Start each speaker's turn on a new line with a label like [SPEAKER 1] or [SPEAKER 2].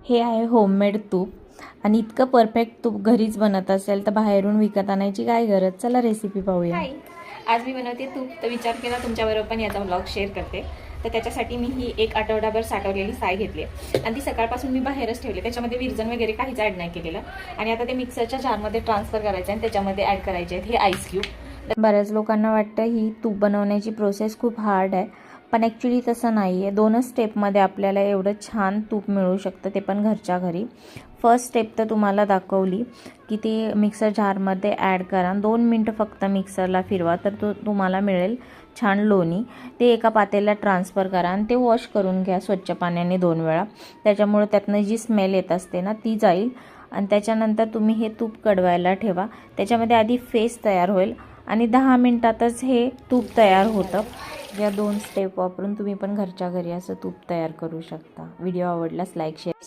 [SPEAKER 1] हे आहे होममेड तूप आणि इतकं परफेक्ट तूप घरीच बनत असेल तर बाहेरून विकत आणायची काय गरज. चला रेसिपी पाहूया.
[SPEAKER 2] हाय, आज मी बनवते तूप. तर विचार केला तुमच्याबरोबर पण याचा व्लॉग शेअर करते. तर त्याच्यासाठी मी ही एक आठवडाभर साठवलेली साय घेतली आणि ती सकाळपासून मी बाहेरच ठेवली. त्याच्यामध्ये विरजण वगैरे काहीच ॲड नाही केलेलं. आणि आता ते मिक्सरच्या जारमध्ये ट्रान्सफर करायचं आणि त्याच्यामध्ये ॲड करायचे आहेत हे आईस क्यूब.
[SPEAKER 1] बऱ्याच लोकांना वाटतं ही तूप बनवण्याची प्रोसेस खूप हार्ड आहे, पण ॲक्च्युली तसं नाही आहे. 2च स्टेपमध्ये आपल्याला एवढं छान तूप मिळू शकतं, ते पण घरच्या घरी. फर्स्ट स्टेप तर तुम्हाला दाखवली की ते मिक्सर जारमध्ये ॲड करा. 2 मिनटं फक्त मिक्सरला फिरवा तर तुम्हाला मिळेल छान लोणी. ते एका पातेल्यात ट्रान्सफर करा आणि ते वॉश करून घ्या स्वच्छ पाण्याने 2 वेळा. त्याच्यामुळे त्यातनं जी स्मेल येत असते ना ती जाईल. आणि त्याच्यानंतर तुम्ही हे तूप कडवायला ठेवा. त्याच्यामध्ये आधी फेस तयार होईल आणि 10 मिनिटातच हे तूप तयार होतं. या 2 स्टेप वापरून तुम्ही पण घरच्या घरी असं तूप तयार करू शकता. व्हिडिओ आवडल्यास लाईक शेअर